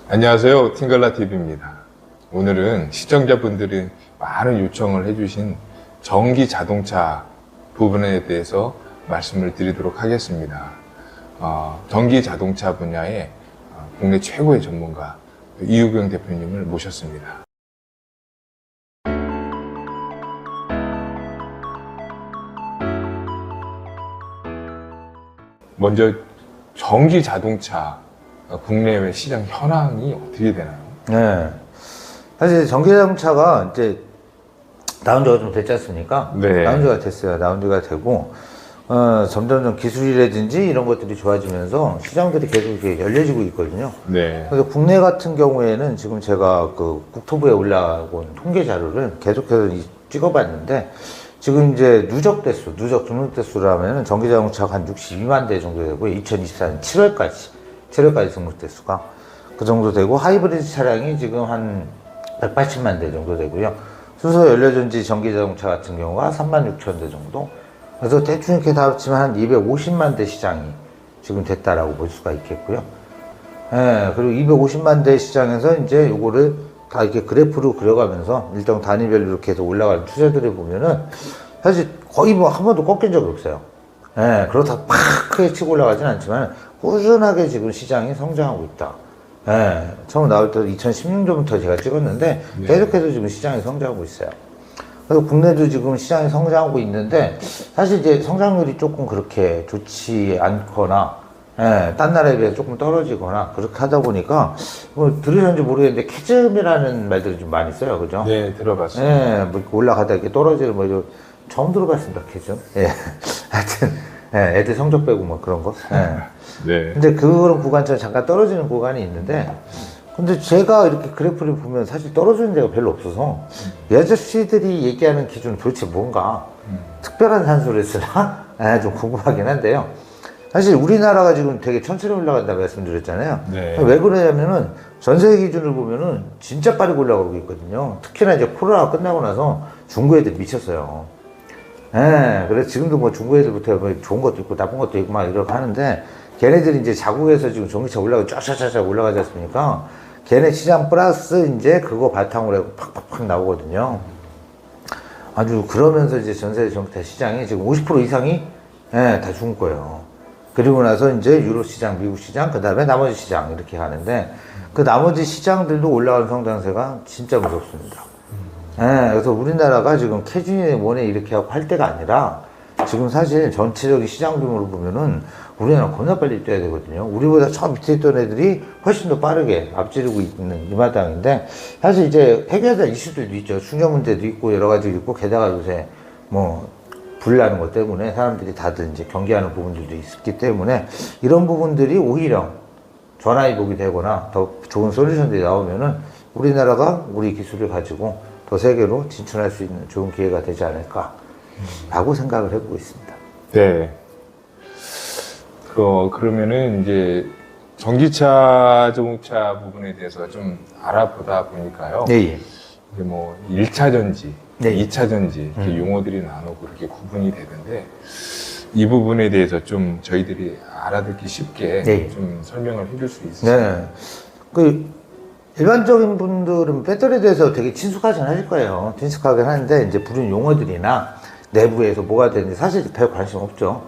안녕하세요, 팅글라TV입니다. 오늘은 시청자분들이 많은 요청을 해주신 전기 자동차 부분에 대해서 말씀을 드리도록 하겠습니다. 전기 자동차 분야의 국내 최고의 전문가 이유경 대표님을 모셨습니다. 먼저 전기 자동차 국내외 시장 현황이 어떻게 되나요? 네. 사실 전기자동차가 이제 나온 지가 좀 됐지 않습니까? 네. 나온 지가 됐어요. 나온 지가 되고, 점점 기술이라든지 이런 것들이 좋아지면서 시장들이 계속 이렇게 열려지고 있거든요. 네. 그래서 국내 같은 경우에는 지금 제가 그 국토부에 올라온 통계 자료를 계속해서 찍어봤는데, 지금 이제 누적 등록 대수라면은 전기자동차가 한 62만 대 정도 되고, 2024년 7월까지 등록 대수가 그 정도 되고, 하이브리드 차량이 지금 한 180만 대 정도 되고요. 순서 연료전지 전기자동차 같은 경우가 3만 6천 대 정도. 그래서 대충 이렇게 다 합치면 한 250만 대 시장이 지금 됐다라고 볼 수가 있겠고요. 예, 그리고 250만 대 시장에서 이제 요거를 다 이렇게 그래프로 그려가면서 일정 단위별로 이렇게 해서 올라가는 추세들을 보면은 사실 거의 뭐 한 번도 꺾인 적이 없어요. 예, 그렇다고 팍 크게 치고 올라가진 않지만 꾸준하게 지금 시장이 성장하고 있다. 예, 처음 나올 때 2016년부터 제가 찍었는데 계속해서 지금 시장이 성장하고 있어요. 그래서 국내도 지금 시장이 성장하고 있는데 사실 이제 성장률이 조금 그렇게 좋지 않거나 딴 나라에 비해 조금 떨어지거나 그렇게 하다 보니까 뭐 들으셨는지 모르겠는데 캐즘이라는 말들이 좀 많이 써요, 그죠? 네, 들어봤습니다. 뭐 이렇게 올라가다 이렇게 떨어지는 뭐 이런 처음 들어봤습니다, 캐즘. 예, 하여튼 애들 성적 빼고 뭐 그런 거. 네. 근데 그런 구간처럼 잠깐 떨어지는 구간이 있는데, 근데 제가 이렇게 그래프를 보면 사실 떨어지는 데가 별로 없어서 이 아저씨들이 얘기하는 기준은 도대체 뭔가 특별한 산소를 쓰나? 좀 궁금하긴 한데요. 사실 우리나라가 지금 되게 천천히 올라간다 말씀드렸잖아요. 네. 왜 그러냐면은 전 세계 기준을 보면은 진짜 빠르게 올라가고 있거든요. 특히나 이제 코로나가 끝나고 나서 중국 애들이 미쳤어요. 그래서 지금도 뭐 중국 애들부터 뭐 좋은 것도 있고 나쁜 것도 있고 막 이렇게 하는데, 걔네들이 이제 자국에서 지금 전기차 올라가고 쫙쫙쫙 올라가지 않습니까? 걔네 시장 플러스 이제 그거 바탕으로 해서 팍팍팍 나오거든요. 아주 그러면서 이제 전세계 전기차 시장이 지금 50% 이상이 다 중국 거예요. 그리고 나서 이제 유로 시장, 미국 시장, 그 다음에 나머지 시장 이렇게 가는데, 그 나머지 시장들도 올라가는 성장세가 진짜 무섭습니다. 그래서 우리나라가 지금 캐준이 원에 이렇게 하고 할 때가 아니라 지금 사실 전체적인 시장 규모를 보면은 우리나라 겁나 빨리 뛰어야 되거든요. 우리보다 저 밑에 있던 애들이 훨씬 더 빠르게 앞지르고 있는 이 마당인데, 사실 이제 해결해야 될 이슈들도 있죠. 충전 문제도 있고 여러 가지 있고, 게다가 요새 뭐 불 나는 것 때문에 사람들이 다들 이제 경계하는 부분들도 있기 때문에 이런 부분들이 오히려 전화위복이 되거나 더 좋은 솔루션들이 나오면은 우리나라가 우리 기술을 가지고 더 세계로 진출할 수 있는 좋은 기회가 되지 않을까라고 생각을 해보고 있습니다. 네. 그러면은 이제 전기차 자동차 부분에 대해서 좀 알아보다 보니까요. 예. 이게 뭐 1차 전지, 네. 2차 전지 이렇게 용어들이 나누고 그렇게 구분이 되는데, 이 부분에 대해서 좀 저희들이 알아듣기 쉽게 네. 좀 설명을 해줄 수 있으실까요? 네. 그 일반적인 분들은 배터리에 대해서 되게 친숙하진 하실 거예요. 친숙하긴 하는데 이제 부른 용어들이나 내부에서 뭐가 되는지 사실 별 관심 없죠.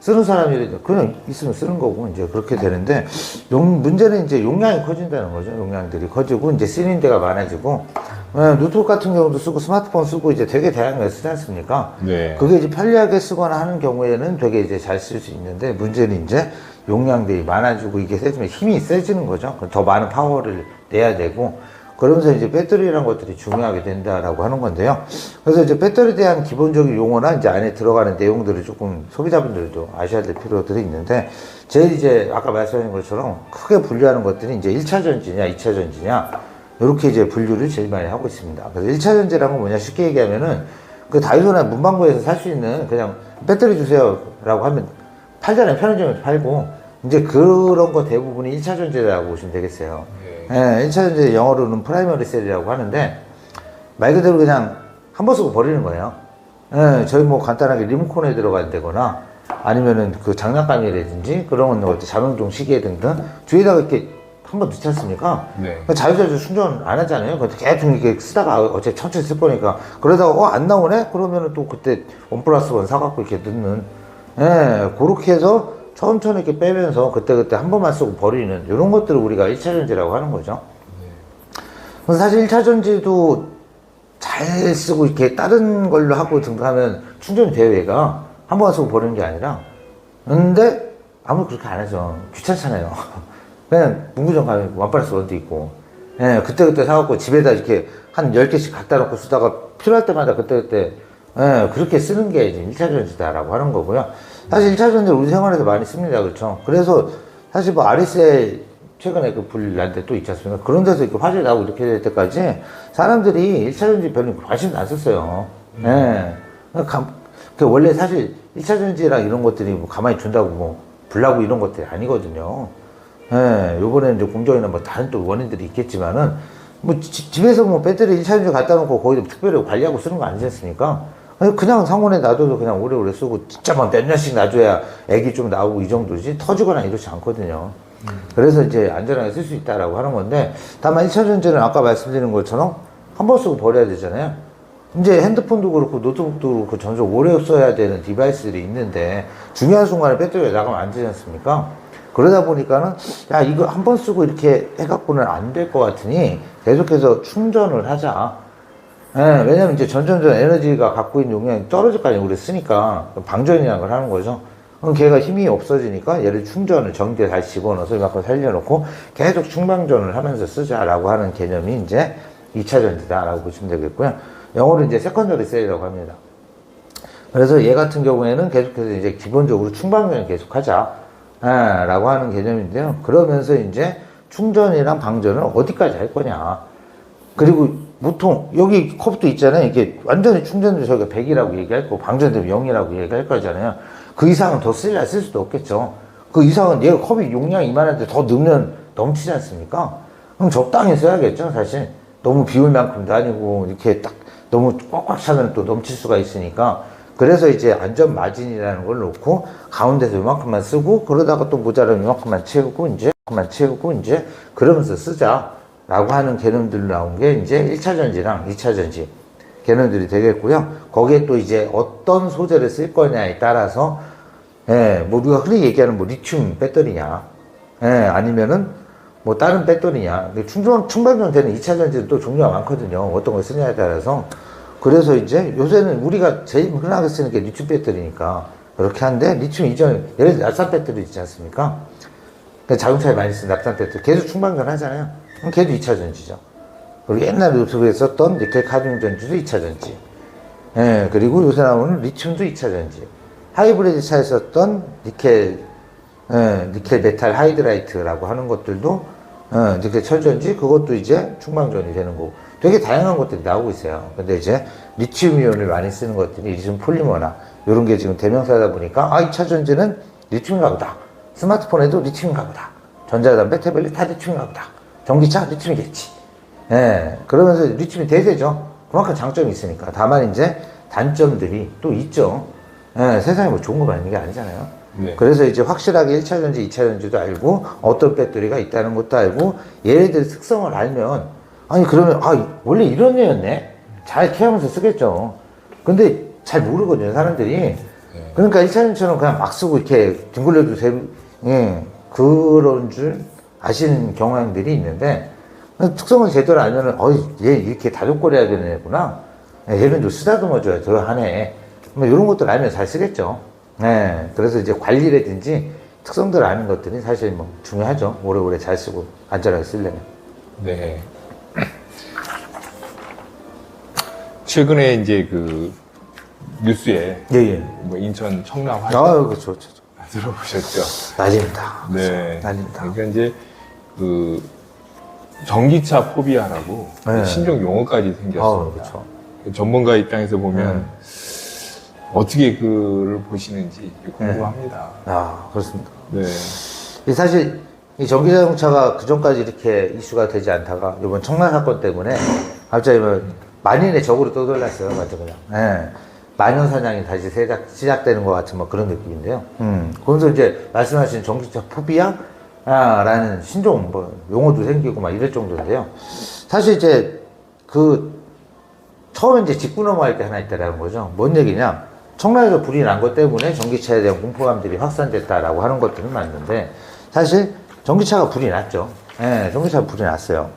쓰는 사람이 그냥 있으면 쓰는 거고 이제 그렇게 되는데, 문제는 이제 용량이 커진다는 거죠. 용량들이 커지고 이제 쓰는 데가 많아지고, 노트북 같은 경우도 쓰고 스마트폰 쓰고 이제 되게 다양하게 쓰지 않습니까? 네. 그게 이제 편리하게 쓰거나 하는 경우에는 되게 이제 잘 쓸 수 있는데, 문제는 이제 용량들이 많아지고 이게 세지면 힘이 세지는 거죠. 더 많은 파워를 내야 되고, 그러면서 이제 배터리라는 것들이 중요하게 된다라고 하는 건데요. 그래서 이제 배터리에 대한 기본적인 용어나 이제 안에 들어가는 내용들을 조금 소비자분들도 아셔야 될 필요들이 있는데, 제일 이제 아까 말씀하신 것처럼 크게 분류하는 것들이 이제 1차 전지냐, 2차 전지냐, 이렇게 이제 분류를 제일 많이 하고 있습니다. 그래서 1차 전지라는 건 뭐냐, 쉽게 얘기하면은 그 다이소나 문방구에서 살 수 있는 그냥 배터리 주세요라고 하면 팔잖아요. 편의점에서 팔고. 이제 그런 거 대부분이 1차 전지라고 보시면 되겠어요. 1차 전지 영어로는 프라이머리 셀이라고 하는데, 말 그대로 그냥 한 번 쓰고 버리는 거예요. 저희 뭐 간단하게 리모컨에 들어간다거나 아니면은 그 장난감이라든지 그런 것들 자동종 시계 등등 뒤에다가 이렇게 한번 넣지 않습니까? 네. 자유자재 충전 안 하잖아요. 그래서 계속 이렇게 쓰다가 어차피 천천히 쓸 거니까 그러다가 안 나오네? 그러면은 또 그때 원 플러스 원 사갖고 이렇게 넣는 예, 그렇게 해서 천천히 이렇게 빼면서 그때그때 한 번만 쓰고 버리는 이런 것들을 우리가 1차 전지라고 하는 거죠. 그래서 사실 1차 전지도 잘 쓰고 이렇게 다른 걸로 하고 등등하면 충전 대회가 한 번 쓰고 버리는 게 아니라 근데 아무도 그렇게 안 하죠. 귀찮잖아요. 그냥 문구점 가면 원플러스 원도 있고 예, 그때그때 사갖고 집에다 이렇게 한 10개씩 갖다 놓고 쓰다가 필요할 때마다 그때그때 예, 그렇게 쓰는 게 이제 1차 전지다라고 하는 거고요. 사실 1차 전지를 우리 생활에서 많이 씁니다. 그렇죠? 그래서 사실 뭐 아리세 최근에 그 불 난 데 또 있지 않습니까? 그런 데서 이렇게 화재 나고 이렇게 될 때까지 사람들이 1차 전지 별로 관심도 안 썼어요. 예. 원래 사실 1차 전지랑 이런 것들이 뭐 가만히 둔다고 뭐 불나고 이런 것들이 아니거든요. 예. 요번에는 이제 공정이나 뭐 다른 또 원인들이 있겠지만은 뭐 집에서 뭐 배터리 1차 전지 갖다 놓고 거기서 특별히 관리하고 쓰는 거 아니지 않습니까? 그냥 상온에 놔둬도 그냥 오래오래 쓰고 진짜 막 몇 년씩 놔줘야 액이 좀 나오고 이 정도지 터지거나 이러지 않거든요. 그래서 이제 안전하게 쓸 수 있다라고 하는 건데 다만 1차 전지는 아까 말씀드린 것처럼 한 번 쓰고 버려야 되잖아요. 이제 핸드폰도 그렇고 노트북도 그렇고 점점 오래 써야 되는 디바이스들이 있는데 중요한 순간에 배터리가 나가면 안 되지 않습니까? 그러다 보니까는 야 이거 한 번 쓰고 이렇게 해갖고는 안 될 것 같으니 계속해서 충전을 하자. 예, 왜냐면 이제 점점 에너지가 갖고 있는 용량이 떨어질 거 아니에요. 우리 쓰니까 방전이라는 걸 하는 거죠. 그럼 걔가 힘이 없어지니까 얘를 충전을 전기에 다시 집어넣어서 이만큼 살려놓고 계속 충방전을 하면서 쓰자라고 하는 개념이 이제 2차 전지다라고 보시면 되겠고요. 영어로 이제 세컨더리 셀이라고 합니다. 그래서 얘 같은 경우에는 계속해서 이제 기본적으로 충방전을 계속하자 라고 하는 개념인데요. 그러면서 이제 충전이랑 방전을 어디까지 할 거냐. 그리고 보통 여기 컵도 있잖아요. 이게 완전히 충전도 저희가 100이라고 얘기할 거고 방전되면 0이라고 얘기할 거잖아요. 그 이상은 더 쓸 수도 없겠죠. 그 이상은 얘가 컵이 용량이 이만한데 더 넣으면 넘치지 않습니까? 그럼 적당히 써야겠죠, 사실. 너무 비울 만큼도 아니고 이렇게 딱 너무 꽉꽉 차면 또 넘칠 수가 있으니까. 그래서 이제 안전 마진이라는 걸 놓고 가운데서 이만큼만 쓰고 그러다가 또 모자라면 이만큼만 채우고 이제 그러면서 쓰자라고 하는 개념들로 나온 게 이제 1차 전지랑 2차 전지 개념들이 되겠고요. 거기에 또 이제 어떤 소재를 쓸 거냐에 따라서 예, 뭐 우리가 흔히 얘기하는 뭐 리튬 배터리냐, 예, 아니면은 뭐 다른 배터리냐. 충방전 되는 2차 전지는 또 종류가 많거든요. 어떤 걸 쓰냐에 따라서. 그래서 이제 요새는 우리가 제일 흔하게 쓰는 게 리튬 배터리니까 그렇게 한데 리튬 이전에 예를 들어 납산 배터리 있지 않습니까? 자동차에 많이 쓰는 납산 배터리 계속 충방전 하잖아요. 그럼 걔도 2차 전지죠. 그리고 옛날 노트북에 썼던 니켈 카드뮴 전지도 2차 전지. 예, 그리고 요새 나오는 리튬도 2차 전지. 하이브리드 차에 썼던 니켈 메탈 하이드라이트라고 하는 것들도 니켈 철전지, 그것도 이제 충방전이 되는 거고. 되게 다양한 것들이 나오고 있어요. 근데 이제 리튬 이온을 많이 쓰는 것들이 리튬 폴리머나 이런 게 지금 대명사다 보니까 2차 전지는 리튬인가 보다. 스마트폰에도 리튬인가 보다. 전자담배, 태블릿 다 리튬인가 보다. 전기차 리튬이겠지. 예, 그러면서 리튬이 대세죠. 그만큼 장점이 있으니까. 다만 이제 단점들이 또 있죠. 예, 세상에 뭐 좋은 거만 있는 게 아니잖아요. 네. 그래서 이제 확실하게 1차 전지, 2차 전지도 알고 어떤 배터리가 있다는 것도 알고 얘네들 특성을 알면 아니 그러면 원래 이런 애였네? 잘 케어하면서 쓰겠죠. 근데 잘 모르거든요, 사람들이. 네. 그러니까 1차 전지처럼 그냥 막 쓰고 이렇게 뒹굴려도 예, 그런 줄 아시는 경향들이 있는데 특성을 제대로 알면은 얘 이렇게 다독거려야 되는 애구나. 얘는 좀 쓰다듬어줘야 더 하네. 뭐 이런 것들 알면 잘 쓰겠죠. 네, 그래서 이제 관리라든지 특성들 아는 것들이 사실 뭐 중요하죠. 오래오래 잘 쓰고 안전하게 쓰려면. 네. 최근에 이제 그 뉴스에 예. 뭐 인천 청라 화재 그렇죠. 들어보셨죠? 난립니다. 네. 난립니다. 그러니까 이제 그 전기차 포비아라고 네. 신종 용어까지 생겼습니다. 그렇죠. 전문가 입장에서 보면 어떻게 그를 보시는지 궁금합니다. 그렇습니다. 네. 사실 이 전기자동차가 그 전까지 이렇게 이슈가 되지 않다가 이번 청라 사건 때문에 갑자기 뭐 만인의 적으로 떠돌랐어요, 완전 그냥. 예. 마녀사냥이 다시 시작되는 것 같은 뭐 그런 느낌인데요. 그러면서 이제 말씀하신 전기차 포비아? 라는 신종 뭐 용어도 생기고 막 이럴 정도인데요. 사실 이제 처음에 이제 짚고 넘어갈 게 하나 있다라는 거죠. 뭔 얘기냐? 청라에서 불이 난 것 때문에 전기차에 대한 공포감들이 확산됐다라고 하는 것들은 맞는데, 사실 전기차가 불이 났죠. 예, 전기차가 불이 났어요.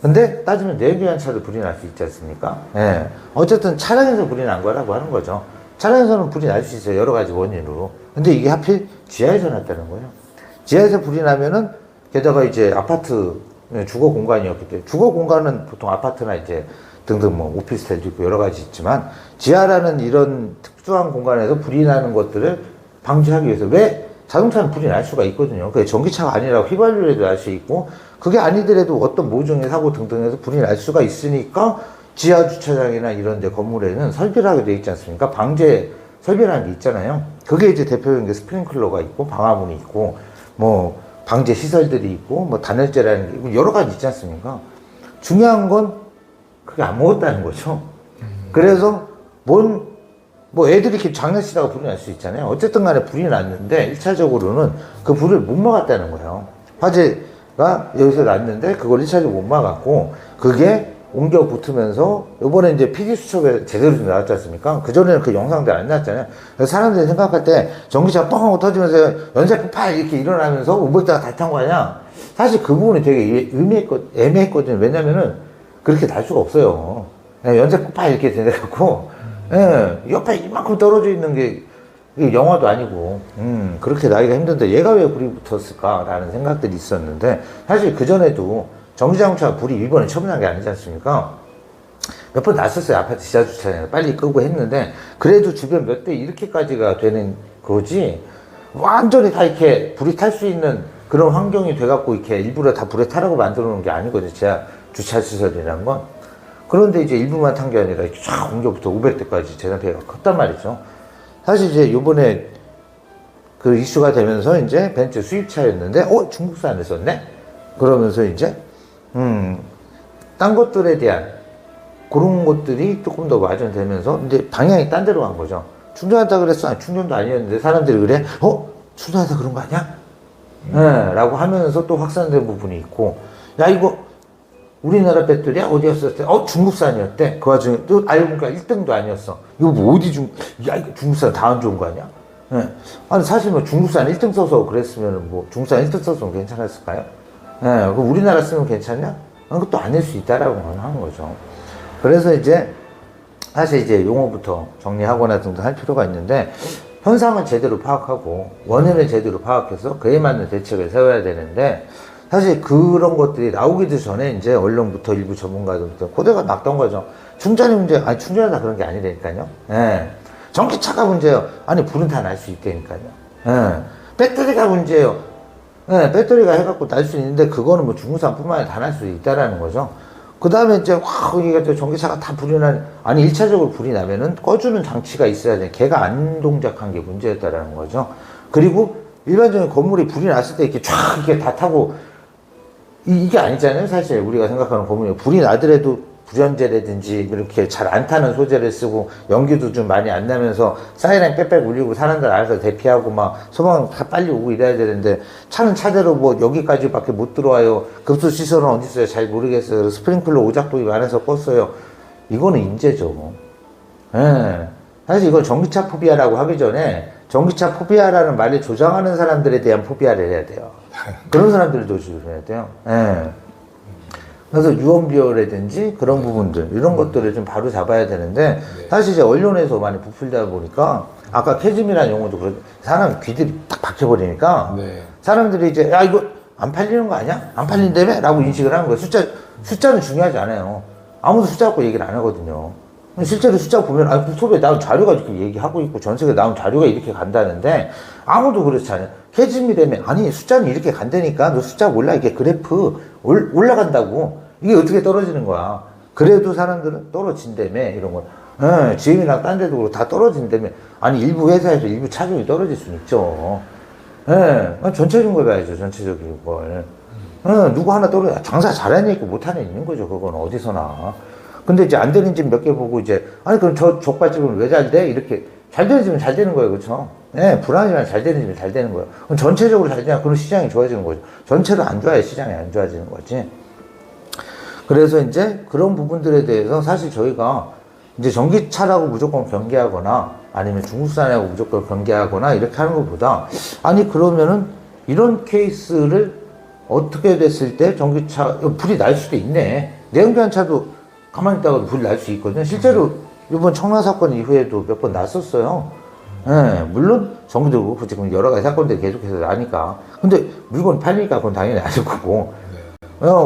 근데 따지면 내연기관차도 불이 날 수 있지 않습니까? 예. 어쨌든 차량에서 불이 난 거라고 하는 거죠. 차량에서는 불이 날 수 있어요. 여러 가지 원인으로. 근데 이게 하필 지하에서 났다는 거예요. 지하에서 불이 나면은, 게다가 이제 아파트 주거 공간이었기 때문에, 주거 공간은 보통 아파트나 이제 등등 뭐 오피스텔도 있고 여러 가지 있지만, 지하라는 이런 특수한 공간에서 불이 나는 것들을 방지하기 위해서, 왜 자동차는 불이 날 수가 있거든요. 그게 전기차가 아니라 휘발유라도 날 수 있고, 그게 아니더라도 어떤 모종의 사고 등등에서 불이 날 수가 있으니까 지하 주차장이나 이런 데 건물에는 설비를 하게 돼 있지 않습니까? 방제 설비라는 게 있잖아요. 그게 이제 대표적인 게 스프링클러가 있고, 방화문이 있고, 뭐 방제 시설들이 있고, 뭐 단열재라는 게 있고, 여러 가지 있지 않습니까? 중요한 건 그게 아무것도는 거죠. 그래서 뭐 애들이 이렇게 장난치다가 불이 날 수 있잖아요. 어쨌든 간에 불이 났는데 1차적으로는 그 불을 못 막았다는 거예요. 화재가 여기서 났는데 그걸 1차적으로 못 막았고, 그게 옮겨 붙으면서 요번에 이제 PD 수첩에 제대로 좀 나왔지 않습니까? 그전에는 그 영상들 안 나왔잖아요. 그래서 사람들이 생각할 때 전기차가 뻥 하고 터지면서 연쇄 폭발 이렇게 일어나면서 우물다가 다 탄 거 아니야? 사실 그 부분이 되게 애매했거든요. 왜냐면은 그렇게 날 수가 없어요. 연쇄 폭발 이렇게 돼갖고, 옆에 이만큼 떨어져 있는 게 영화도 아니고, 그렇게 나기가 힘든데 얘가 왜 불이 붙었을까라는 생각들이 있었는데, 사실 그전에도 전기자동차가 불이 이번에 처음 난 게 아니지 않습니까? 몇 번 났었어요. 아파트 지하 주차장에 빨리 끄고 했는데, 그래도 주변 몇 대 이렇게까지가 되는 거지, 완전히 다 이렇게 불이 탈 수 있는 그런 환경이 돼갖고 이렇게 일부러 다 불에 타라고 만들어 놓은 게 아니거든요. 지하 주차 시설이라는 건. 그런데 이제 일부만 탄 게 아니라 이렇게 쫙 옮겨부터 500대까지 재산폐가 컸단 말이죠. 사실 이제 요번에 그 이슈가 되면서 이제 벤츠 수입차였는데, 중국산을 썼네? 그러면서 이제, 딴 것들에 대한 그런 것들이 조금 더 마련되면서 이제 방향이 딴 데로 간 거죠. 충전하다 그랬어. 아니, 충전도 아니었는데 사람들이 그래? 충전하다 그런 거 아니야? 라고 하면서 또 확산된 부분이 있고, 야, 이거 우리나라 배터리야? 어디였을 때? 중국산이었대. 그 와중에 또 알고 보니까 1등도 아니었어. 이거 뭐 이거 중국산 다 안 좋은 거 아니야? 아니, 사실 뭐 중국산 1등 써서 그랬으면 뭐 중국산 1등 써서 괜찮았을까요? 그 우리나라 쓰면 괜찮냐? 그것도 아닐 수 있다라고 하는 거죠. 그래서 이제 사실 이제 용어부터 정리하거나 등등 할 필요가 있는데, 현상은 제대로 파악하고 원인을 제대로 파악해서 그에 맞는 대책을 세워야 되는데, 사실 그런 것들이 나오기도 전에 이제 언론부터 일부 전문가들부터 고대가 막던 거죠. 충전이 문제, 아니 충전하다 그런 게 아니라니까요. 전기차가 문제예요. 아니 불은 다 날 수 있다니까요. 배터리가 문제예요. 배터리가 해갖고 날 수 있는데 그거는 뭐 중국산뿐만 아니라 다 날 수 있다라는 거죠. 그 다음에 이제 이게 전기차가 다 불이 아니 1차적으로 불이 나면은 꺼주는 장치가 있어야 돼. 걔가 안 동작한 게 문제였다라는 거죠. 그리고 일반적인 건물이 불이 났을 때 이렇게 쫙 이렇게 다 타고 이게 아니잖아요. 사실 우리가 생각하는 건물이 불이 나더라도 불연제라든지 이렇게 잘 안 타는 소재를 쓰고 연기도 좀 많이 안 나면서 사이렌 빽빽 울리고 사람들 알아서 대피하고 막 소방 다 빨리 오고 이래야 되는데, 차는 차대로 뭐 여기까지밖에 못 들어와요. 급수 시설은 어디 있어요? 잘 모르겠어요. 스프링클러 오작동이 많아서 껐어요. 이거는 인재죠. 사실 이걸 전기차 포비아라고 하기 전에 전기차 포비아라는 말을 조장하는 사람들에 대한 포비아를 해야 돼요. 그런 사람들을 조심해야 돼요. 그래서 유언비어라든지 그런 부분들, 이런 것들을 좀 바로 잡아야 되는데, 사실 이제 언론에서 많이 부풀다 보니까, 아까 캐즘이라는 용어도 그렇고, 사람 귀들이 딱 박혀버리니까, 사람들이 이제, 야, 이거 안 팔리는 거 아니야? 안 팔린다며? 라고 인식을 하는 거예요. 숫자는 중요하지 않아요. 아무도 숫자 갖고 얘기를 안 하거든요. 실제로 숫자 보면, 소비에 나온 자료가 이렇게 얘기하고 있고, 전 세계에 나온 자료가 이렇게 간다는데, 아무도 그렇지 않아요. 캐즘이라며, 아니, 숫자는 이렇게 간다니까, 너 숫자 몰라? 이게 그래프 올라간다고. 이게 어떻게 떨어지는 거야. 그래도 사람들은 떨어진다며, 이런 거. GM이랑 딴 데도 그렇고 다 떨어진다며. 아니, 일부 회사에서 일부 차종이 떨어질 수는 있죠. 전체적인 걸 봐야죠, 전체적인 걸. 누구 하나 장사 잘하는 애 있고 못하는 애 있는 거죠, 그건 어디서나. 근데 이제 안 되는 집 몇 개 보고 이제, 아니, 그럼 저 족발집은 왜 잘 돼? 이렇게. 잘 되는 집은 잘 되는 거예요. 그렇죠? 예, 불안하지만 잘 되는 집은 잘 되는 거예요. 그럼 전체적으로 잘 되냐? 그럼 시장이 좋아지는 거죠. 전체로 안 좋아야 시장이 안 좋아지는 거지. 그래서 이제 그런 부분들에 대해서 사실 저희가 이제 전기차라고 무조건 경계하거나 아니면 중국산하고 무조건 경계하거나 이렇게 하는 것보다, 아니, 그러면은 이런 케이스를 어떻게 됐을 때 전기차, 불이 날 수도 있네. 내연기관 차도 가만히 있다가도 불이 날 수 있거든요. 실제로 이번 청라 사건 이후에도 몇 번 났었어요. 예, 물론 정부도 그렇고 지금 여러 가지 사건들이 계속해서 나니까. 근데 물건 팔리니까 그건 당연히 안 될 거고.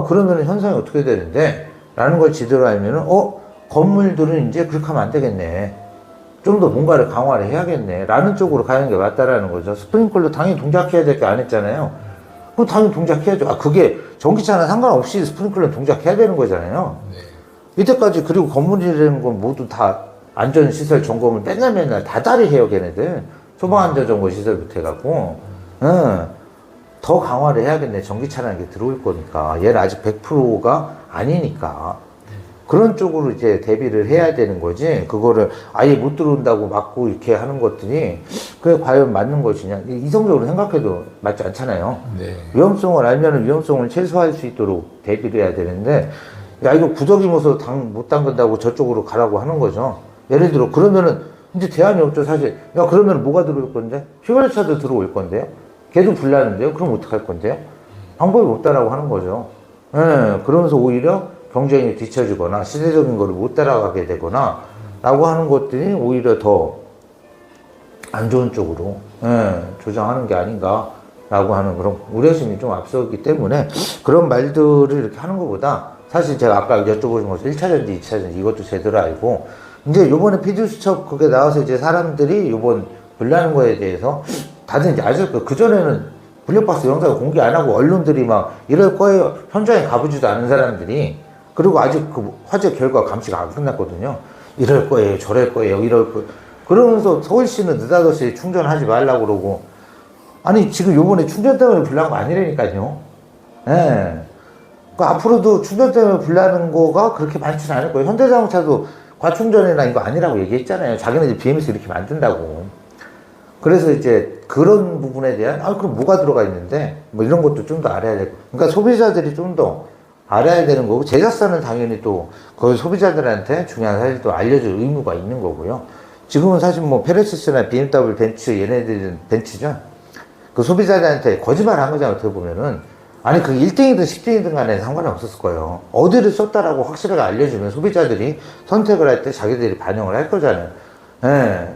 그러면 현상이 어떻게 되는데? 라는 걸 지도로 알면은, 건물들은 이제 그렇게 하면 안 되겠네. 좀 더 뭔가를 강화를 해야겠네. 라는 쪽으로 가는 게 맞다라는 거죠. 스프링클러 당연히 동작해야 될 게 안 했잖아요. 그럼 당연히 동작해야죠. 그게 전기차나 상관없이 스프링클러는 동작해야 되는 거잖아요. 이때까지, 그리고 건물이라는 건 모두 다 안전시설 점검을 맨날 다 해요, 걔네들. 소방안전점검시설부터 해갖고. 더 강화를 해야겠네. 전기차라는 게 들어올 거니까. 얘는 아직 100%가 아니니까. 그런 쪽으로 이제 대비를 해야 되는 거지. 그거를 아예 못 들어온다고 막고 이렇게 하는 것들이 그게 과연 맞는 것이냐. 이성적으로 생각해도 맞지 않잖아요. 네. 위험성을 알면 위험성을 최소화할 수 있도록 대비를 해야 되는데, 야, 이거 구더기면서 못 담근다고 저쪽으로 가라고 하는 거죠. 예를 들어, 그러면은 이제 대안이 없죠, 사실. 야, 그러면 뭐가 들어올 건데? 휘발유차도 들어올 건데요? 걔도 불나는데요? 그럼 어떡할 건데요? 방법이 없다라고 하는 거죠. 예, 그러면서 오히려 경쟁이 뒤처지거나 시대적인 거를 못 따라가게 되거나 라고 하는 것들이 오히려 더 안 좋은 쪽으로 조정하는 게 아닌가 라고 하는 그런 우려심이 좀 앞서기 때문에 그런 말들을 이렇게 하는 것보다, 사실 제가 아까 여쭤보신 것처럼 1차전지, 2차전지 이것도 제대로 알고, 이제 요번에 피드수첩 그게 나와서 이제 사람들이 요번 불나는 거에 대해서 다들 이제 아실 거예요. 그전에는 블랙박스 영상을 공개 안 하고 언론들이 막 이럴 거예요. 현장에 가보지도 않은 사람들이. 그리고 아직 그 화재 결과 감시가 안 끝났거든요. 이럴 거예요. 저럴 거예요. 이럴 거예요. 그러면서 서울시는 느닷없이 충전하지 말라고 그러고. 아니, 지금 요번에 충전 때문에 불난 거 아니라니까요. 예. 그러니까 앞으로도 충전 때문에 불나는 거가 그렇게 많지는 않을 거예요. 현대자동차도 과충전이나 이거 아니라고 얘기했잖아요. 자기네들 BMS 이렇게 만든다고. 그래서 이제 그런 부분에 대한, 그럼 뭐가 들어가 있는데? 뭐 이런 것도 좀 더 알아야 되고. 그러니까 소비자들이 좀 더 알아야 되는 거고, 제작사는 당연히 또 그 소비자들한테 중요한 사실도 알려줄 의무가 있는 거고요. 지금은 사실 뭐 페레시스나 BMW, 벤츠, 얘네들은 벤츠죠. 그 소비자들한테 거짓말 한 거잖아요, 어떻게 보면은. 아니, 그 1등이든 10등이든 간에 상관은 없었을 거예요. 어디를 썼다라고 확실하게 알려주면 소비자들이 선택을 할 때 자기들이 반영을 할 거잖아요. 예.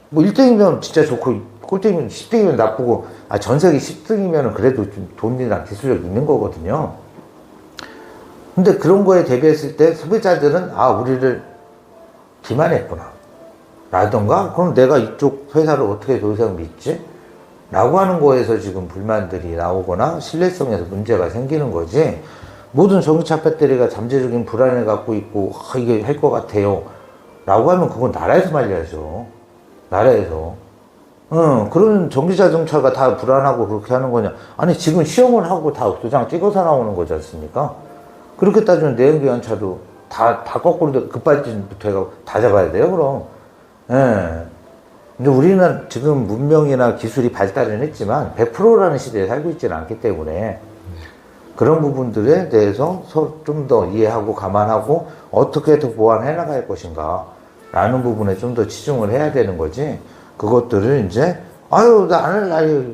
뭐 1등이면 진짜 좋고, 꼴등이면 10등이면 나쁘고, 전 세계 10등이면 그래도 좀 돈이나 기술력이 있는 거거든요. 근데 그런 거에 대비했을 때 소비자들은, 우리를 기만했구나. 라던가, 그럼 내가 이쪽 회사를 어떻게 더 이상 믿지? 라고 하는 거에서 지금 불만들이 나오거나 신뢰성에서 문제가 생기는 거지. 모든 전기차 배터리가 잠재적인 불안을 갖고 있고, 이게 할 것 같아요. 라고 하면 그건 나라에서 말려야죠. 나라에서. 그런 전기자동차가 다 불안하고 그렇게 하는 거냐. 아니, 지금 시험을 하고 다 도장 찍어서 나오는 거지 않습니까? 그렇게 따지면 내연기관차도 다 거꾸로 급발진부터 해서 다 잡아야 돼요, 그럼. 근데 우리는 지금 문명이나 기술이 발달은 했지만 100%라는 시대에 살고 있지는 않기 때문에 그런 부분들에 대해서 좀 더 이해하고 감안하고 어떻게 더 보완해 나갈 것인가 라는 부분에 좀 더 치중을 해야 되는 거지. 그것들을 이제 나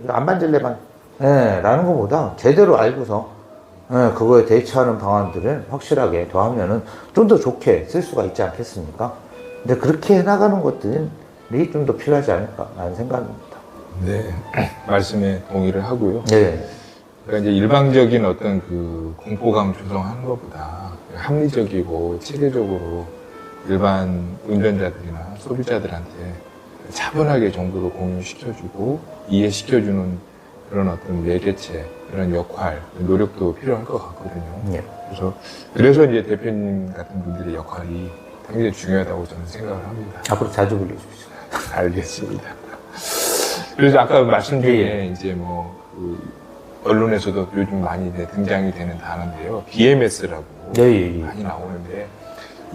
안 만질래만 라는 것보다 제대로 알고서 그거에 대처하는 방안들을 확실하게 더하면은 좀 더 좋게 쓸 수가 있지 않겠습니까? 근데 그렇게 해나가는 것들이 좀 더 필요하지 않을까라는 생각입니다. 네, 말씀에 동의를 하고요. 네. 그러니까 이제 일방적인 어떤 그 공포감 조성하는 것보다 합리적이고 체계적으로 일반 운전자들이나 소비자들한테 차분하게 정보도 공유시켜주고 이해시켜주는 그런 어떤 매개체, 그런 역할, 노력도 필요할 것 같거든요. 네. 그래서 이제 대표님 같은 분들의 역할이 굉장히 중요하다고 저는 생각을 합니다. 앞으로 자주 불러주십시오. 알겠습니다. 그래서 아까 말씀 중에 이제 그 언론에서도 요즘 많이 등장이 되는 단어인데요. BMS라고 많이 나오는데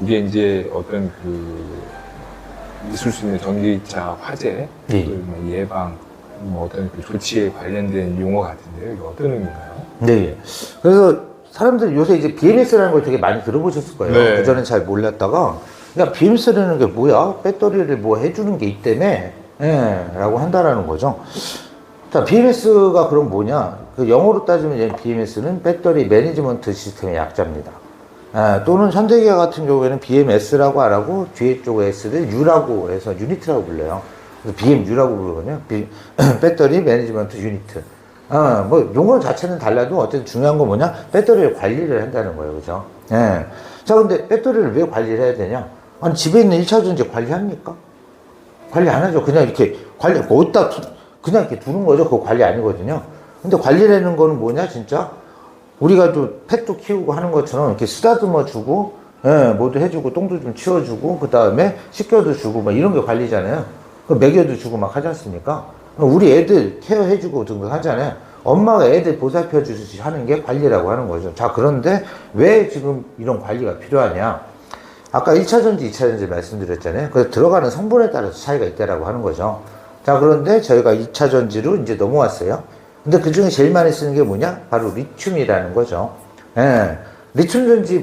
이게 이제 어떤 있을 수 있는 전기차 화재, 예. 뭐 예방, 뭐 어떤 조치에 관련된 용어 같은데요. 이게 어떤 의미인가요? 네. 그래서 사람들이 요새 이제 BMS라는 걸 되게 많이 들어보셨을 거예요. 네. 그전엔 잘 몰랐다가, 그러니까 BMS라는 게 뭐야? 배터리를 뭐 해주는 게 있다며? 예, 라고 한다라는 거죠. 자, BMS가 그럼 뭐냐? 그 영어로 따지면 BMS는 배터리 매니지먼트 시스템의 약자입니다. 또는 현대기아 같은 경우에는 BMS라고 안 하고 뒤에 쪽에 S를 U라고 해서 유니트라고 불러요. 그래서 BMU라고 부르거든요. 배터리 매니지먼트 유니트. 뭐 용어 자체는 달라도 어쨌든 중요한 건 뭐냐? 배터리를 관리를 한다는 거예요. 그죠? 예. 자, 근데 배터리를 왜 관리를 해야 되냐? 아니, 집에 있는 1차 전지 관리합니까? 관리 안 하죠. 그냥 이렇게 어디다 그냥 이렇게 두는 거죠. 그거 관리 아니거든요. 근데 관리라는 거는 뭐냐, 진짜? 우리가 또 펫도 키우고 하는 것처럼 이렇게 쓰다듬어 주고, 예, 뭐도 해주고, 똥도 좀 치워주고, 그 다음에 씻겨도 주고, 막 이런 게 관리잖아요. 먹여도 주고 막 하지 않습니까? 우리 애들 케어해주고 등등 하잖아요. 엄마가 애들 보살펴 주듯이 하는 게 관리라고 하는 거죠. 자, 그런데 왜 지금 이런 관리가 필요하냐? 아까 1차 전지, 2차 전지 말씀드렸잖아요. 그래서 들어가는 성분에 따라서 차이가 있다라고 하는 거죠. 자, 그런데 저희가 2차 전지로 이제 넘어왔어요. 근데 그 중에 제일 많이 쓰는 게 뭐냐? 바로 리튬이라는 거죠. 예. 리튬 전지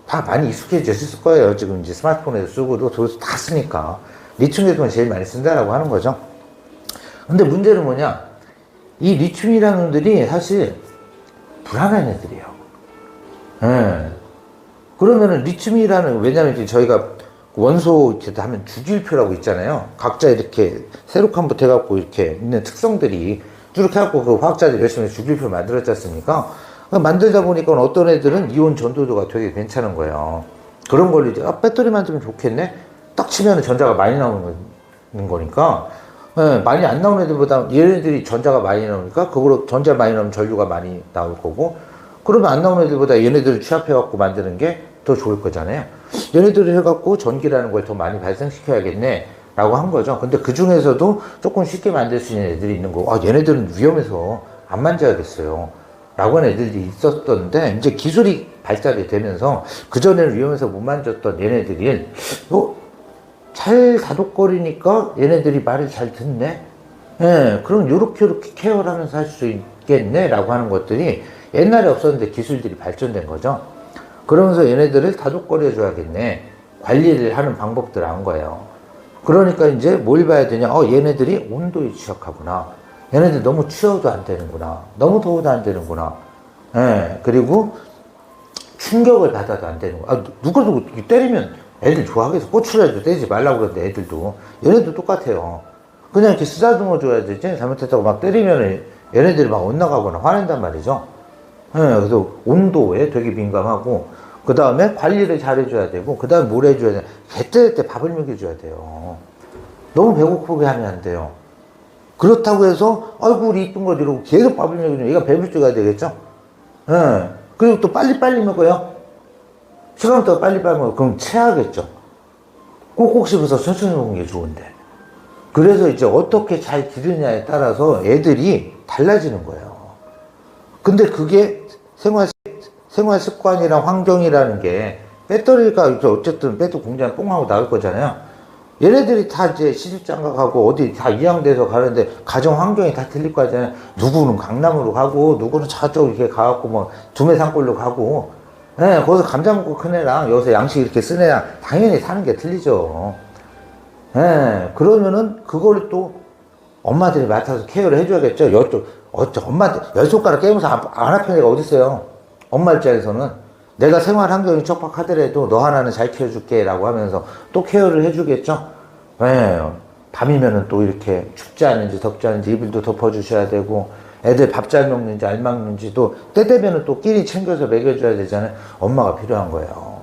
다 많이 익숙해졌을 거예요. 지금 이제 스마트폰에서 쓰고도 다 쓰니까. 리튬 제품을 제일 많이 쓴다라고 하는 거죠. 근데 문제는 뭐냐? 이 리튬이라는 놈들이 사실 불안한 애들이에요. 예. 그러면은 리튬이라는, 왜냐면 저희가 원소 이렇게 하면 주기율표라고 있잖아요. 각자 이렇게 세로칸부터 해갖고 이렇게 있는 특성들이 쭉 해갖고 그 화학자들이 열심히 주기율표 만들었지 않습니까? 만들다 보니까 어떤 애들은 이온 전도도가 되게 괜찮은 거예요. 그런 걸 이제, 배터리 만들면 좋겠네? 딱 치면 전자가 많이 나오는 거니까, 예, 많이 안 나오는 애들보다 얘네들이 전자가 많이 나오니까, 그거로 전자 많이 나오면 전류가 많이 나올 거고, 그러면 안 나오는 애들보다 얘네들을 취합해갖고 만드는 게 더 좋을 거잖아요. 얘네들을 해갖고 전기라는 걸 더 많이 발생시켜야겠네. 라고 한 거죠. 근데 그 중에서도 조금 쉽게 만들 수 있는 애들이 있는 거고, 얘네들은 위험해서 안 만져야겠어요. 라고 하는 애들이 있었던데, 이제 기술이 발달이 되면서, 그전에는 위험해서 못 만졌던 얘네들이, 잘 다독거리니까 얘네들이 말을 잘 듣네? 예, 그럼 요렇게 케어를 하면서 할 수 있겠네? 라고 하는 것들이 옛날에 없었는데 기술들이 발전된 거죠. 그러면서 얘네들을 다독거려 줘야겠네. 관리를 하는 방법들을 안 거예요. 그러니까 이제 뭘 봐야 되냐? 얘네들이 온도에 취약하구나. 얘네들 너무 추워도 안 되는구나. 너무 더워도 안 되는구나. 예, 그리고 충격을 받아도 안 되는구나. 누가 때리면 애들 좋아하겠어. 꼬추라도 때리지 말라고 그러는데 애들도. 얘네도 똑같아요. 그냥 이렇게 쓰다듬어 줘야 되지. 잘못했다고 막 때리면 얘네들이 막 엇나가거나 화낸단 말이죠. 예, 그래서 온도에 되게 민감하고, 그 다음에 관리를 잘 해줘야 되고, 그 다음에 뭘 해줘야 돼? 그때 밥을 먹여줘야 돼요. 너무 배고프게 하면 안 돼요. 그렇다고 해서, 아이고, 우리 이쁜 거 이러고 계속 밥을 먹여주면 얘가 배불 줄 가야 되겠죠? 예. 그리고 또 빨리빨리 먹어요. 시간부터 빨리빨리 먹어요. 그럼 체하겠죠? 꼭꼭 씹어서 천천히 먹는 게 좋은데. 그래서 이제 어떻게 잘 기르냐에 따라서 애들이 달라지는 거예요. 근데 그게 생활 습관이랑 환경이라는 게, 배터리가 어쨌든 배터 공장 뽕하고 나올 거잖아요. 얘네들이 다 이제 시집장가 가고 어디 다 이양돼서 가는데 가정 환경이 다 틀릴 거잖아요. 누구는 강남으로 가고, 누구는 저쪽 이렇게 가갖고 뭐 두메산골로 가고, 예, 거기서 감자 먹고 큰 애랑 여기서 양식 이렇게 쓴 애랑 당연히 사는 게 틀리죠. 예, 그러면은 그걸 또 엄마들이 맡아서 케어를 해줘야겠죠. 엄마한테 열 손가락 깨면서 안 아픈 애가 어딨어요. 엄마 입장에서는 내가 생활 환경이 척박하더라도 너 하나는 잘 키워줄게 라고 하면서 또 케어를 해주겠죠. 예, 밤이면은 또 이렇게 춥지 않은지 덥지 않은지 이불도 덮어주셔야 되고, 애들 밥 잘 먹는지 안 먹는지도 때 되면은 또 끼리 챙겨서 먹여줘야 되잖아요. 엄마가 필요한 거예요.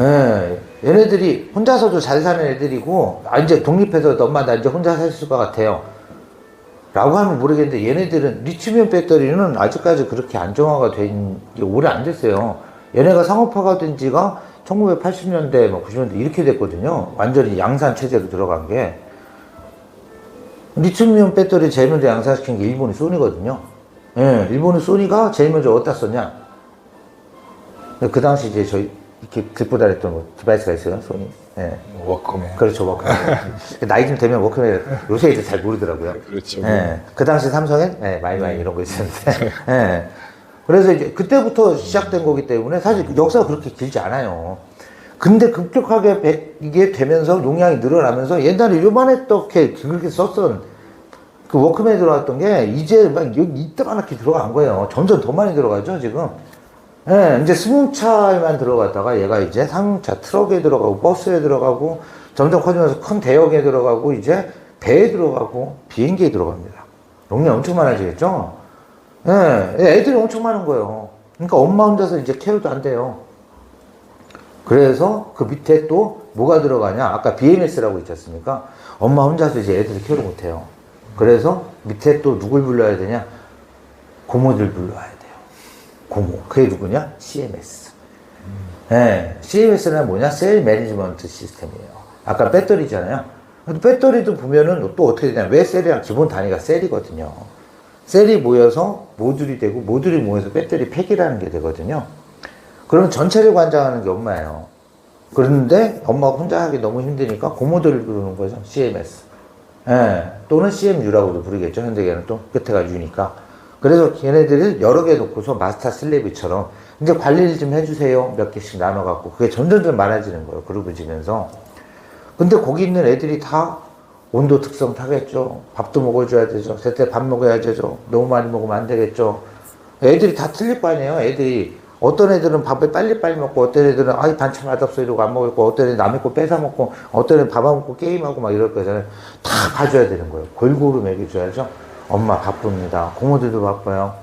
예, 얘네들이 혼자서도 잘 사는 애들이고, 이제 독립해서 엄마 나 이제 혼자 살 것 같아요 라고 하면 모르겠는데, 얘네들은 리튬이온 배터리는 아직까지 그렇게 안정화가 된 게 오래 안 됐어요. 얘네가 상업화가 된 지가 1980년대, 90년대 이렇게 됐거든요. 완전히 양산 체제로 들어간 게. 리튬이온 배터리 제일 먼저 양산시킨 게 일본의 소니거든요. 예, 일본의 소니가 제일 먼저 어디다 썼냐? 그 당시 이제 저희 이렇게 들고 다녔던 뭐 디바이스가 있어요, 소니. 예. 워커맨. 그렇죠, 워크맨. 나이 좀 되면 워크맨, 요새 애들 잘 모르더라고요. 그렇죠. 예. 그 당시 삼성엔, 예, 마이마이 이런 거 있었는데. 예. 그래서 이제 그때부터 시작된 거기 때문에 사실 역사가 그렇게 길지 않아요. 근데 급격하게 이게 되면서 용량이 늘어나면서 옛날에 요만했게 그렇게 썼던 그 워크맨이 들어갔던 게 이제 막 여기 이따만하게 들어간 거예요. 점점 더 많이 들어가죠, 지금. 예, 이제 승용차에만 들어갔다가 얘가 이제 상용차 트럭에 들어가고 버스에 들어가고 점점 커지면서 큰 대역에 들어가고 이제 배에 들어가고 비행기에 들어갑니다. 용량 엄청 많아지겠죠? 예, 애들이 엄청 많은 거예요. 그러니까 엄마 혼자서 이제 케어도 안 돼요. 그래서 그 밑에 또 뭐가 들어가냐? 아까 BMS라고 있지 않습니까? 엄마 혼자서 이제 애들을 케어를 못 해요. 그래서 밑에 또 누굴 불러야 되냐? 고모들 불러야 돼요. 고모. 그게 누구냐? CMS. 네, CMS는 뭐냐? 셀 매니지먼트 시스템이에요. 아까 배터리잖아요. 배터리도 보면은 또 어떻게 되냐? 왜 셀이랑 기본 단위가 셀이거든요. 셀이 모여서 모듈이 되고 모듈이 모여서 배터리 팩이라는 게 되거든요. 그러면 전체를 관장하는 게 엄마예요. 그런데 엄마가 혼자 하기 너무 힘드니까 고모들을 부르는 거죠. CMS. 예, 또는 CMU라고도 부르겠죠. 현대계는 또 끝에가 U니까. 그래서 걔네들을 여러 개 놓고서 마스터 슬래브처럼 이제 관리를 좀 해주세요. 몇 개씩 나눠갖고. 그게 점점 많아지는 거예요. 그룹을 지면서. 근데 거기 있는 애들이 다 온도 특성 타겠죠. 밥도 먹어줘야 되죠. 제때 밥 먹어야 되죠. 너무 많이 먹으면 안 되겠죠. 애들이 다 틀릴 거 아니에요. 애들이. 어떤 애들은 밥을 빨리빨리 먹고, 어떤 애들은, 아이, 반찬 맛없어 이러고 안 먹고, 어떤 애들은 남의 거 뺏어 먹고, 어떤 애들은 밥 안 먹고 게임하고 막 이럴 거잖아요. 다 봐줘야 되는 거예요. 골고루 먹여줘야죠. 엄마 바쁩니다. 고모들도 바빠요.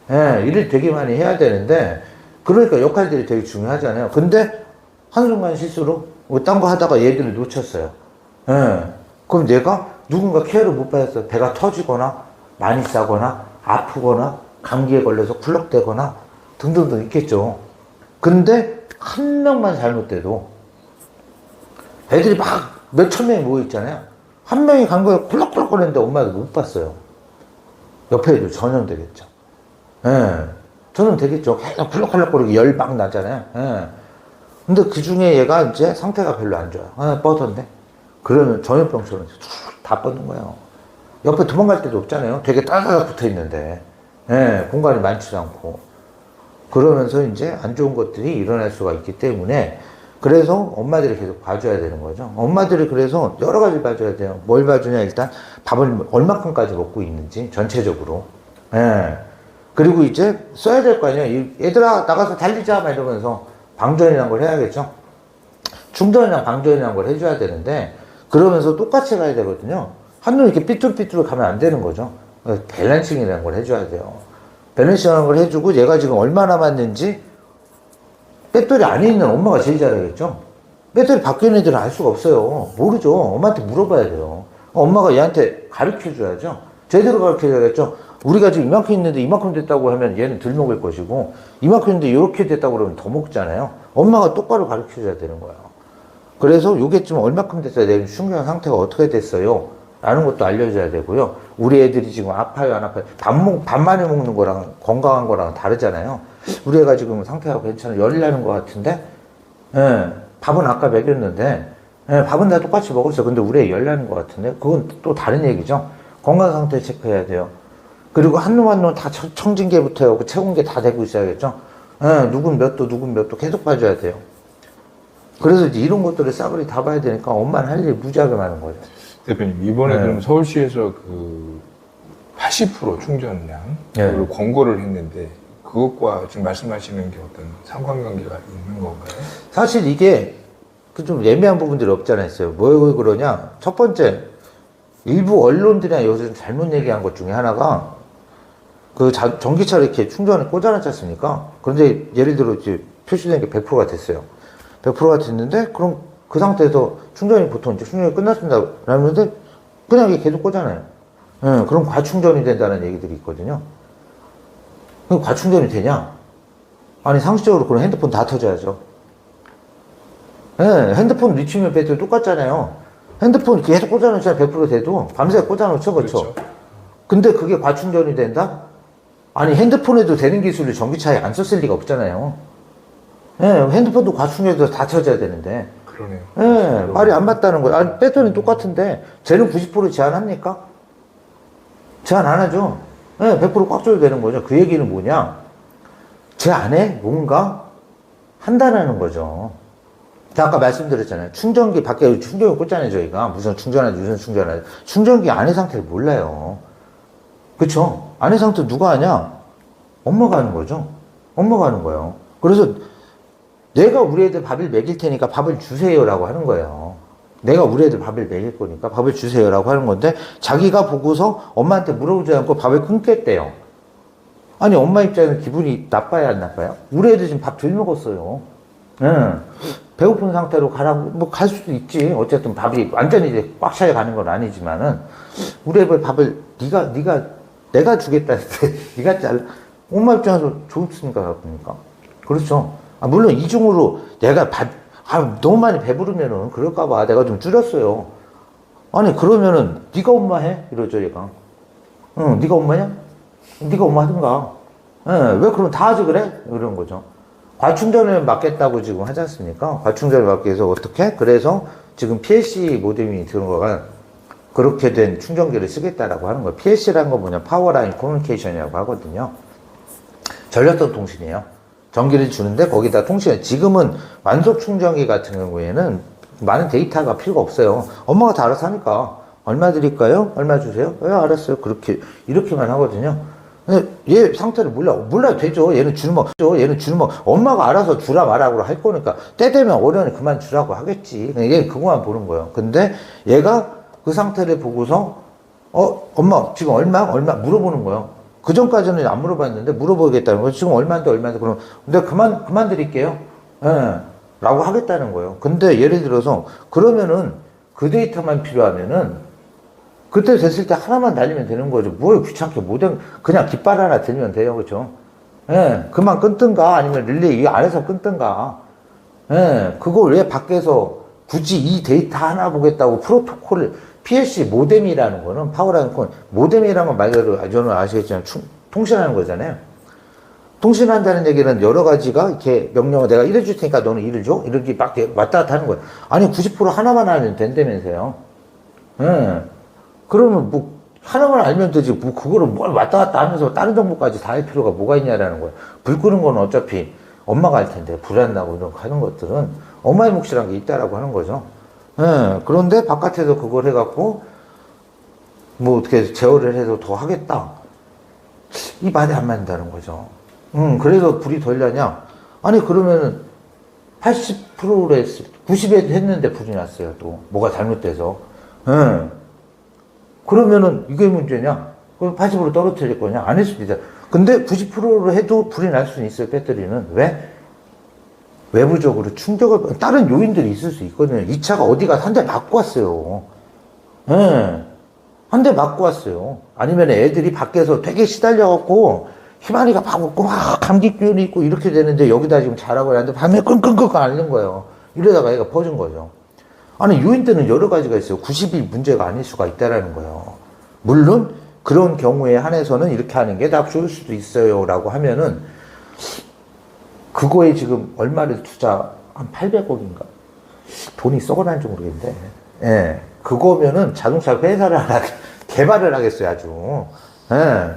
예, 일을 되게 많이 해야 되는데, 그러니까 역할들이 되게 중요하잖아요. 근데, 한순간 실수로, 딴 거 하다가 얘들을 놓쳤어요. 예. 그럼 내가 누군가 케어를 못 받았어요. 배가 터지거나, 많이 싸거나, 아프거나, 감기에 걸려서 쿨럭대거나, 등등등 있겠죠. 근데 한 명만 잘못돼도 애들이 막 몇천 명이 모여 있잖아요. 한 명이 간 거에 쿨럭쿨럭 거리는데 엄마가 못 봤어요. 옆에 애들 전염되겠죠. 예. 전염되겠죠. 계속 쿨럭쿨럭 거리고 열 막 나잖아요. 예. 근데 그 중에 얘가 이제 상태가 별로 안 좋아요. 뻗었네. 그러면 전염병처럼 다 뻗는 거예요. 옆에 도망갈 데도 없잖아요. 되게 따다닥 붙어 있는데. 예. 공간이 많지도 않고. 그러면서 이제 안 좋은 것들이 일어날 수가 있기 때문에 그래서 엄마들이 계속 봐줘야 되는 거죠. 엄마들이 그래서 여러 가지 봐줘야 돼요. 뭘 봐주냐 일단 밥을 얼마큼까지 먹고 있는지 전체적으로. 예. 그리고 이제 써야 될 거 아니에요. 얘들아 나가서 달리자 막 이러면서 방전이란 걸 해야겠죠. 충전이랑 방전이란 걸 해줘야 되는데 그러면서 똑같이 가야 되거든요. 한눈 이렇게 삐뚤삐뚤 가면 안 되는 거죠. 밸런싱이라는 걸 해줘야 돼요. 밸런싱하는 걸 해주고 얘가 지금 얼마 남았는지 배터리 안에 있는 엄마가 제일 잘 알겠죠. 배터리 밖에 있는 애들은 알 수가 없어요. 모르죠. 엄마한테 물어봐야 돼요. 엄마가 얘한테 가르쳐줘야죠. 제대로 가르쳐줘야겠죠. 우리가 지금 이만큼 있는데 이만큼 됐다고 하면 얘는 덜 먹을 것이고 이만큼 있는데 이렇게 됐다고 그러면 더 먹잖아요. 엄마가 똑바로 가르쳐줘야 되는 거예요. 그래서 요게 좀 얼마큼 됐어요. 내 신경 상태가 어떻게 됐어요. 라는 것도 알려줘야 되고요. 우리 애들이 지금 아파요, 안 아파요? 밥 많이 먹는 거랑 건강한 거랑 다르잖아요. 우리 애가 지금 상태가 괜찮아. 열이 나는 것 같은데? 예, 밥은 아까 먹였는데, 예, 밥은 다 똑같이 먹었어요. 근데 우리 애 열 나는 것 같은데? 그건 또 다른 얘기죠. 건강 상태 체크해야 돼요. 그리고 한 놈 한 놈 다 청진계부터 해고 체온계 다 되고 있어야겠죠. 예, 누군 몇 도, 누군 몇 도 계속 봐줘야 돼요. 그래서 이제 이런 것들을 싸그리 다 봐야 되니까 엄마는 할 일이 무지하게 많은 거죠. 대표님 이번에 그럼 서울시에서 그 80% 충전량 그걸 권고를 했는데 그것과 지금 말씀하시는 게 어떤 상관관계가 있는 건가요? 사실 이게 그 좀 애매한 부분들이 없지 않아 있어요. 왜 그러냐? 첫 번째 일부 언론들이나 요즘 잘못 얘기한 것 중에 하나가 그 전기차를 이렇게 충전을 꽂아놨지 않습니까? 그런데 예를 들어 이제 표시된 게 100%가 됐어요. 100%가 됐는데 그럼 그 상태에서 충전이 보통 이제 충전이 끝났습니다. 라는데 그냥 이게 계속 꽂잖아요. 예, 그럼 과충전이 된다는 얘기들이 있거든요. 그럼 과충전이 되냐? 아니, 상식적으로 그럼 핸드폰 다 터져야죠. 예, 핸드폰 리튬이온 배터리 똑같잖아요. 핸드폰 계속 꽂아놓잖아요. 100% 돼도. 밤새 꽂아놓죠, 그렇죠? 근데 그게 과충전이 된다? 아니, 핸드폰에도 되는 기술을 전기차에 안 썼을 리가 없잖아요. 예, 핸드폰도 과충전해서 다 쳐져야 되는데. 그러네요. 예, 말이 안 맞다는 거예요. 아니, 배터리는 똑같은데, 쟤는 90% 제한합니까? 제한 안 하죠. 예, 100%꽉 줘도 되는 거죠. 그 얘기는 뭐냐? 제 안에 뭔가 한다는 거죠. 자, 아까 말씀드렸잖아요. 충전기, 밖에 충전기 꽂잖아요, 저희가. 무슨 충전하지, 무슨 충전하지. 충전기 안의 상태를 몰라요. 그쵸? 안의 상태 누가 하냐? 엄마가 하는 거죠. 엄마가 하는 거예요. 그래서 내가 우리 애들 밥을 먹일 테니까 밥을 주세요라고 하는 거예요. 내가 우리 애들 밥을 먹일 거니까 밥을 주세요라고 하는 건데, 자기가 보고서 엄마한테 물어보지 않고 밥을 끊겠대요. 아니, 엄마 입장에서 기분이 나빠야 안 나빠요? 우리 애들 지금 밥 덜 먹었어요. 배고픈 상태로 가라고, 뭐 갈 수도 있지. 어쨌든 밥이 완전히 이제 꽉 차게 가는 건 아니지만은, 우리 애들 밥을 내가 주겠다는데, 네가 잘라. 엄마 입장에서 좋습니까? 나쁩니까? 그렇죠. 아, 물론 이중으로 내가 너무 많이 배부르면은 그럴까봐 내가 좀 줄였어요. 아니, 그러면은 네가 엄마 해? 이러죠, 얘가. 응, 네가 엄마냐? 네가 엄마 하든가. 예, 왜 그럼 다 하지 그래? 이런 거죠. 과충전을 막겠다고 지금 하지 않습니까? 과충전을 막기 위해서 어떻게? 그래서 지금 PLC 모뎀이 들어간 그렇게 된 충전기를 쓰겠다라고 하는 거예요. PLC라는 건 뭐냐? 파워라인 커뮤니케이션이라고 하거든요. 전력선 통신이에요. 전기를 주는데 거기다 통신을, 지금은 완속 충전기 같은 경우에는 많은 데이터가 필요가 없어요. 엄마가 다 알아서 하니까. 얼마 드릴까요? 얼마 주세요? 알았어요. 이렇게만 하거든요. 근데 얘 상태를 몰라도 되죠. 얘는 주먹. 엄마가 알아서 주라 말라고 할 거니까, 때 되면 어련히 그만 주라고 하겠지. 얘 그거만 보는 거예요. 근데 얘가 그 상태를 보고서, 엄마, 지금 얼마 물어보는 거예요. 그 전까지는 안 물어봤는데 물어보겠다는 거예요. 지금 얼마인데, 그럼, 근데 그만 드릴게요. 예. 라고 하겠다는 거예요. 근데 예를 들어서, 그러면은 그 데이터만 필요하면은, 그때 됐을 때 하나만 달리면 되는 거죠. 뭘 귀찮게 그냥 깃발 하나 들면 돼요. 그죠? 예, 그만 끊든가, 아니면 릴레이 안에서 끊든가. 예, 그걸 왜 밖에서 굳이 이 데이터 하나 보겠다고 프로토콜을, PLC 모뎀이라는 거는, 파워라인 모뎀이라는 건 말 그대로 저는 아시겠지만 통신하는 거잖아요. 통신한다는 얘기는 여러 가지가 이렇게 명령을 내가 이래 줄 테니까 너는 이를 줘? 이렇게 막 왔다 갔다 하는 거예요. 아니, 90% 하나만 알면 된다면서요. 예. 그러면 뭐 하나만 알면 되지, 뭐 그거를 뭘 왔다 갔다 하면서 다른 정보까지 다 할 필요가 뭐가 있냐라는 거예요. 불 끄는 건 어차피 엄마가 할 텐데, 불 안 나고 이런 거 하는 것들은 엄마의 몫이란 게 있다라고 하는 거죠. 예, 그런데 바깥에서 그걸 해갖고 뭐 어떻게 제어를 해서 더 하겠다, 이 말이 안 맞는다는 거죠. 그래서 불이 덜 나냐? 아니, 그러면은 80%로 90에 했는데 불이 났어요. 또 뭐가 잘못돼서. 그러면은 이게 문제냐? 그럼 80% 떨어뜨릴 거냐? 안 했을 수도 있잖아. 근데 90%로 해도 불이 날 수는 있어요, 배터리는. 왜? 외부적으로 충격을, 다른 요인들이 있을 수 있거든요. 이 차가 어디 가서 한 대 맞고 왔어요. 예. 한 대 맞고 왔어요. 아니면 애들이 밖에서 되게 시달려갖고, 희만이가 밥 먹고 막 감기 기운이 있고 이렇게 되는데, 여기다 지금 자라고 하는데 밤에 끙끙끙 앓는 거예요. 이러다가 애가 퍼진 거죠. 아니, 요인들은 여러 가지가 있어요. 90이 문제가 아닐 수가 있다라는 거예요. 물론 그런 경우에 한해서는 이렇게 하는 게 다 좋을 수도 있어요 라고 하면은, 그거에 지금 얼마를 한 800억인가? 돈이 썩어나는지 모르겠는데, 예. 그거면은 자동차 회사를 하나 개발을 하겠어요, 아주. 예.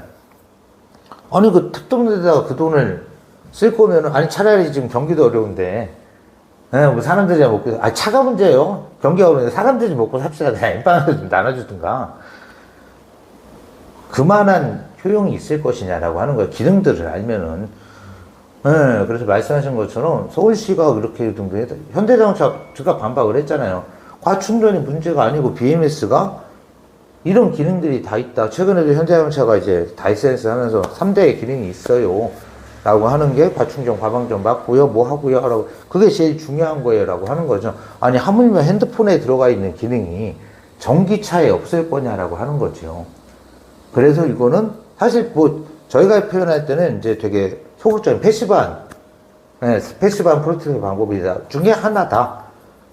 아니, 그 특동대에다가 그 돈을 쓸 거면은, 아니, 차라리 지금 경기도 어려운데, 예, 뭐 사람들이 먹고, 차가 문제예요. 경기가 어려운데 사람들이 먹고 삽시다. 그냥 엠빵을 좀 나눠주든가. 그만한 효용이 있을 것이냐라고 하는 거예요. 기능들을 알면은. 예, 그래서 말씀하신 것처럼 서울시가 그렇게 등등해서 현대자동차 즉각 반박을 했잖아요. 과충전이 문제가 아니고 BMS가 이런 기능들이 다 있다. 최근에도 현대자동차가 이제 다이센스 하면서 3대의 기능이 있어요 라고 하는 게, 과충전, 과방전 맞고요, 뭐 하고요 라고, 그게 제일 중요한 거예요 라고 하는 거죠. 아니, 하물며 핸드폰에 들어가 있는 기능이 전기차에 없을 거냐라고 하는 거죠. 그래서 이거는 사실 뭐 저희가 표현할 때는 이제 되게 소극적인 패시브한 프로토타입 방법이 중에 하나다.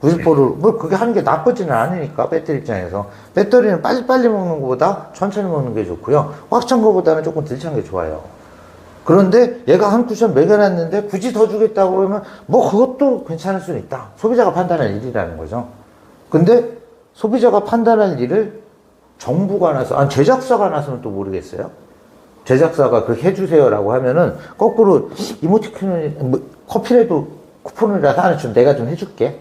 90%를, 뭐 그게 하는 게 나쁘지는 않으니까, 배터리 입장에서. 배터리는 빨리빨리 먹는 것보다 천천히 먹는 게 좋고요. 꽉 찬 것보다는 조금 덜 찬 게 좋아요. 그런데 얘가 한 쿠션 매겨놨는데 굳이 더 주겠다고 그러면 뭐 그것도 괜찮을 수는 있다. 소비자가 판단할 일이라는 거죠. 근데 소비자가 판단할 일을 정부가 나서, 아니 제작사가 나서는 또 모르겠어요. 제작사가 그렇게 해주세요라고 하면은 거꾸로 이모티콘을 뭐 커피라도 쿠폰이라도 하나 좀 내가 좀 해줄게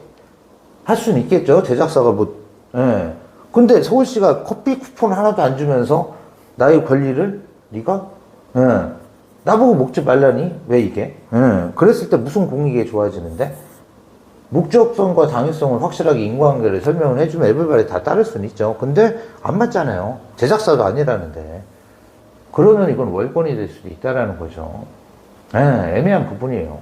할 수는 있겠죠. 제작사가 뭐. 예. 근데 서울시가 커피 쿠폰 하나도 안 주면서 나의 권리를 네가 나보고 먹지 말라니 왜 이게? 그랬을 때 무슨 공익이 좋아지는데? 목적성과 당위성을 확실하게 인과관계를 설명을 해주면 에블바리 다 따를 수는 있죠. 근데 안 맞잖아요. 제작사도 아니라는데. 그러면 이건 월권이 될 수도 있다라는 거죠. 애매한 부분이에요.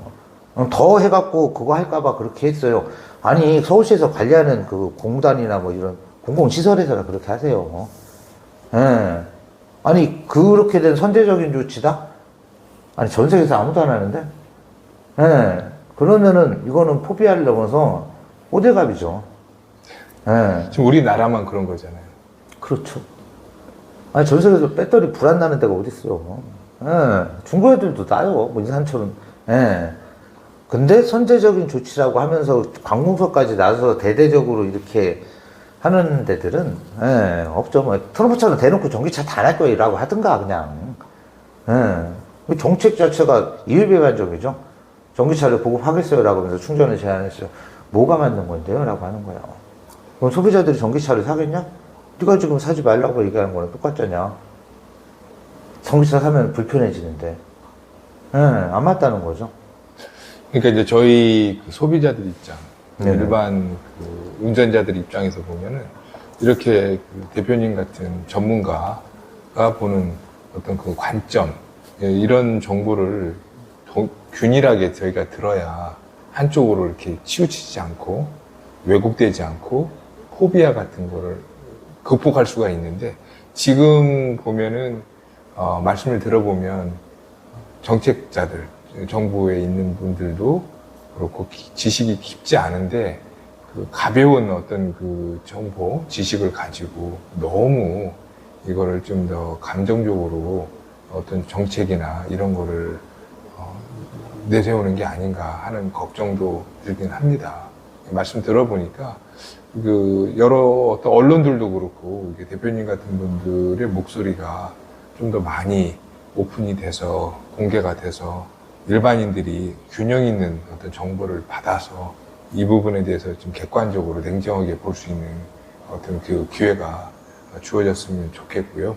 더 해갖고 그거 할까봐 그렇게 했어요. 아니 서울시에서 관리하는 그 공단이나 뭐 이런 공공시설에서나 그렇게 하세요. 아니 그렇게 된 선제적인 조치다? 아니 전 세계에서 아무도 안 하는데? 그러면은 이거는 포비아를 넘어서 호들갑이죠. 지금 우리나라만 그런 거잖아요. 그렇죠. 아니 전 세계에서 배터리 불안 나는 데가 어딨어요. 중국 애들도 나요. 뭐 인산철은. 근데 선제적인 조치라고 하면서 관공서까지 나서서 대대적으로 이렇게 하는 데들은 없죠. 뭐 트럼프처럼 대놓고 전기차 다 날 거라고 하든가 그냥. 정책 자체가 이율배반적이죠. 전기차를 보급하겠어요라고 하면서 충전을 제한했어요. 뭐가 맞는 건데요? 라고 하는 거예요. 그럼 소비자들이 전기차를 사겠냐? 네가 지금 사지 말라고 얘기하는 거랑 똑같잖냐. 전기차 사면 불편해지는데. 안 맞다는 거죠. 그러니까 이제 저희 그 소비자들 입장, 네네. 일반 그 운전자들 입장에서 보면은 이렇게 그 대표님 같은 전문가가 보는 어떤 그 관점, 이런 정보를 균일하게 저희가 들어야 한쪽으로 이렇게 치우치지 않고 왜곡되지 않고 포비아 같은 거를 극복할 수가 있는데, 지금 보면은 말씀을 들어보면 정책자들, 정부에 있는 분들도 그렇고 지식이 깊지 않은데 그 가벼운 어떤 그 정보, 지식을 가지고 너무 이거를 좀 더 감정적으로 어떤 정책이나 이런 거를 내세우는 게 아닌가 하는 걱정도 들긴 합니다. 말씀 들어보니까 그 여러 어떤 언론들도 그렇고 대표님 같은 분들의 목소리가 좀 더 많이 오픈이 돼서 공개가 돼서 일반인들이 균형 있는 어떤 정보를 받아서 이 부분에 대해서 좀 객관적으로 냉정하게 볼 수 있는 어떤 그 기회가 주어졌으면 좋겠고요.